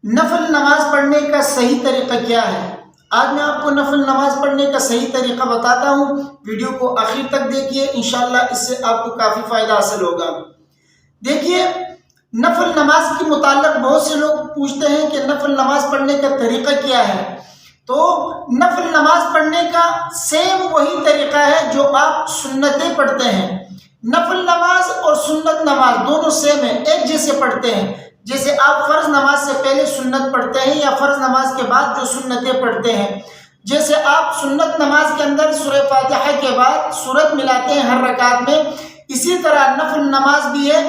نفل نماز پڑھنے کا صحیح طریقہ کیا ہے؟ آج میں آپ کو نفل نماز پڑھنے کا صحیح طریقہ بتاتا ہوں. ویڈیو کو آخر تک دیکھیے، انشاءاللہ اس سے آپ کو کافی فائدہ حاصل ہوگا. دیکھیے، نفل نماز کے متعلق بہت سے لوگ پوچھتے ہیں کہ نفل نماز پڑھنے کا طریقہ کیا ہے. تو نفل نماز پڑھنے کا سیم وہی طریقہ ہے جو آپ سنتیں پڑھتے ہیں. نفل نماز اور سنت نماز دونوں سیم ہیں، ایک جیسے پڑھتے ہیں. جیسے آپ فرض نماز سے پہلے سنت پڑھتے ہیں یا فرض نماز کے بعد جو سنتیں پڑھتے ہیں. جیسے آپ سنت نماز کے اندر سورہ فاتحہ کے بعد سورت ملاتے ہیں ہر رکعت میں، اسی طرح نفل نماز بھی ہے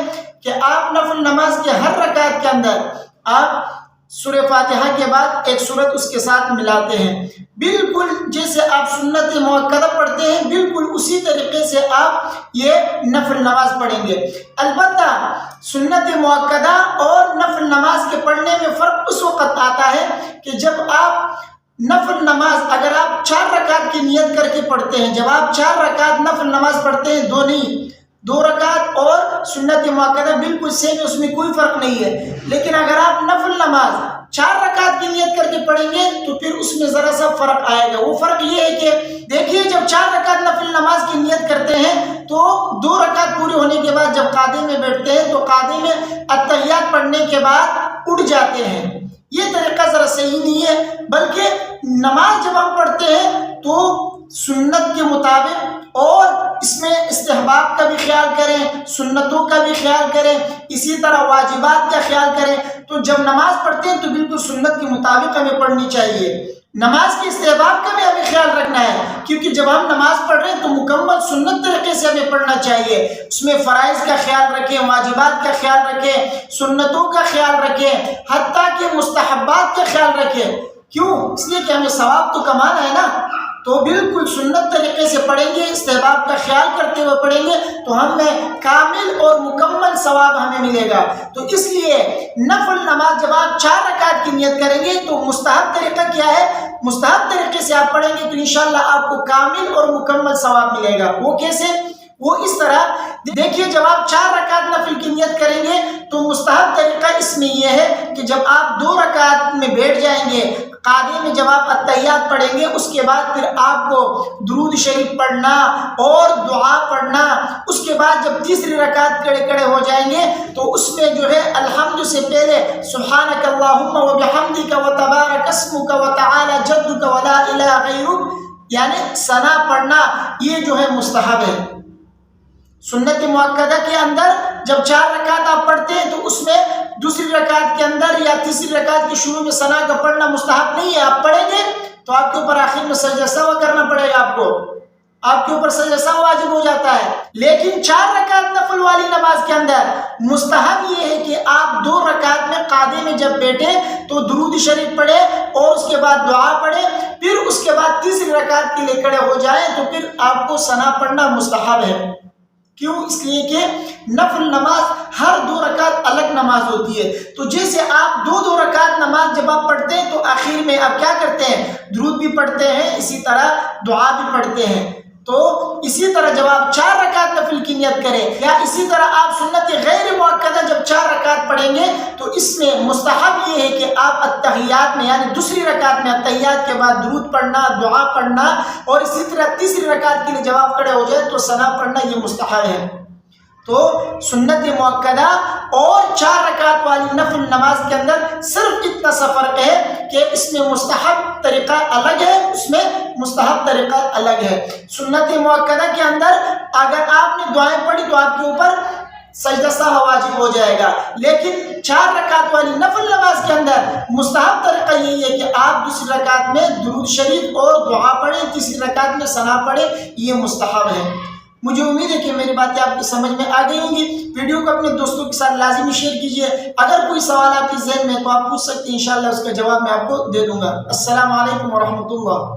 کہ آپ نفل نماز کے ہر رکعت کے اندر آپ سورہ فاتحہ کے بعد ایک سورت اس کے ساتھ ملاتے ہیں. بالکل جیسے آپ سنت مؤکدہ پڑھتے ہیں، بالکل اسی طریقے سے آپ یہ نفل نماز پڑھیں گے. البتہ سنت مؤکدہ اور نفل نماز کے پڑھنے میں فرق اس وقت آتا ہے کہ جب آپ نفل نماز اگر آپ 4 رکعت کی نیت کر کے پڑھتے ہیں، جب آپ 4 رکعت نفل نماز پڑھتے ہیں، دو رکعت اور سنت مؤکدہ بالکل سیم ہے، اس میں کوئی فرق نہیں ہے. لیکن اگر آپ نفل نماز 4 رکعت کی نیت کر کے پڑھیں گے تو پھر اس میں ذرا سا فرق آئے گا. وہ فرق یہ ہے کہ دیکھیے، جب 4 رکعت نفل نماز کی نیت کرتے ہیں تو 2 رکعت پوری ہونے کے بعد جب قعدے میں بیٹھتے ہیں تو قعدے میں التحیات پڑھنے کے بعد اٹھ جاتے ہیں. یہ طریقہ ذرا صحیح نہیں ہے، بلکہ نماز جب ہم پڑھتے ہیں تو سنت کے مطابق اور اس میں استحباب کا بھی خیال کریں، سنتوں کا بھی خیال کریں، اسی طرح واجبات کا خیال کریں. تو جب نماز پڑھتے ہیں تو بالکل سنت کے مطابق ہمیں پڑھنی چاہیے. نماز کے استحباب کا بھی ہمیں خیال رکھنا ہے، کیونکہ جب ہم نماز پڑھ رہے ہیں تو مکمل سنت طریقے سے ہمیں پڑھنا چاہیے. اس میں فرائض کا خیال رکھیں، واجبات کا خیال رکھیں، سنتوں کا خیال رکھیں، حتیٰ کہ مستحبات کا خیال رکھیں. کیوں؟ اس لیے کہ ہمیں ثواب تو کمانا ہے نا. تو بالکل سنت طریقے سے پڑھیں گے، استحباب کا خیال کرتے ہوئے پڑھیں گے تو ہمیں کامل اور مکمل ثواب ہمیں ملے گا. تو اس لیے نفل نماز جب آپ 4 رکعت کی نیت کریں گے تو مستحب طریقہ کیا ہے؟ مستحب طریقے سے آپ پڑھیں گے تو انشاءاللہ آپ کو کامل اور مکمل ثواب ملے گا. وہ کیسے؟ وہ اس طرح، دیکھیے، جب آپ 4 رکعت نفل کی نیت کریں گے تو مستحب طریقہ اس میں یہ ہے کہ جب آپ 2 رکعت میں بیٹھ جائیں گے، قعدے میں جب آپ التحیات پڑھیں گے، اس کے بعد پھر آپ کو درود شریف پڑھنا اور دعا پڑھنا. اس کے بعد جب تیسری رکعت کھڑے ہو جائیں گے تو اس میں جو ہے الحمد سے پہلے سبحانک اللہم و بحمدک و تبارک اسمک و تعالی جدک و لا الہ غیرک، یعنی ثنا پڑھنا، یہ جو ہے مستحب ہے. سنت مؤکدہ کے اندر جب 4 رکعت آپ پڑھتے ہیں تو اس میں دوسری رکعت کے اندر یا تیسری رکعت کے شروع میں ثنا کا پڑھنا مستحب نہیں ہے. آپ پڑھیں گے تو آپ کے اوپر آخر میں سجدہ سہو کرنا پڑے گا، آپ کے اوپر سجدہ سہو واجب ہو جاتا ہے. لیکن 4 رکعت نفل والی نماز کے اندر مستحب یہ ہے کہ آپ 2 رکعت میں قعدے میں جب بیٹھے تو درود شریف پڑھے اور اس کے بعد دعا پڑھے، پھر اس کے بعد تیسری رکعت کے لیے کھڑے ہو جائیں تو پھر آپ کو ثنا پڑھنا مستحب ہے. کیوں؟ اس لیے کہ نفل نماز ہر 2 رکعت الگ نماز ہوتی ہے. تو جیسے آپ 2 رکعت نماز جب آپ پڑھتے ہیں تو آخر میں آپ کیا کرتے ہیں؟ درود بھی پڑھتے ہیں، اسی طرح دعا بھی پڑھتے ہیں. تو اسی طرح جب آپ 4 رکعت نفل کی نیت کریں یا اسی طرح آپ سنت غیر مؤکدہ جب 4 رکعت پڑھیں گے تو اس میں مستحب یہ ہے کہ آپ التحیات میں، یعنی دوسری رکعت میں التحیات کے بعد درود پڑھنا، دعا پڑھنا اور اسی طرح تیسری رکعت کے لیے جب آپ کھڑے ہو جائیں تو ثنا پڑھنا، یہ مستحب ہے. تو سنت مؤکدہ اور 4 رکعت والی نفل نماز کے اندر صرف اتنا سا فرق ہے کہ اس میں مستحب طریقہ الگ ہے، اس میں مستحب طریقہ الگ ہے. سنت مؤکدہ کے اندر اگر آپ نے دعائیں پڑھی تو آپ کے اوپر سجدہ سہو واجب ہو جائے گا. لیکن 4 رکعت والی نفل نماز کے اندر مستحب طریقہ یہی ہے کہ آپ دوسری رکعت میں درود شریف اور دعا پڑھیں، تیسری رکعت میں ثنا پڑھیں، یہ مستحب ہے. مجھے امید ہے کہ میری باتیں آپ کی سمجھ میں آ گئی ہوں گی. ویڈیو کو اپنے دوستوں کے ساتھ لازمی شیئر کیجیے. اگر کوئی سوال آپ کے ذہن میں ہے تو آپ پوچھ سکتے ہیں، انشاءاللہ اس کا جواب میں آپ کو دے دوں گا. السلام علیکم ورحمۃ اللہ.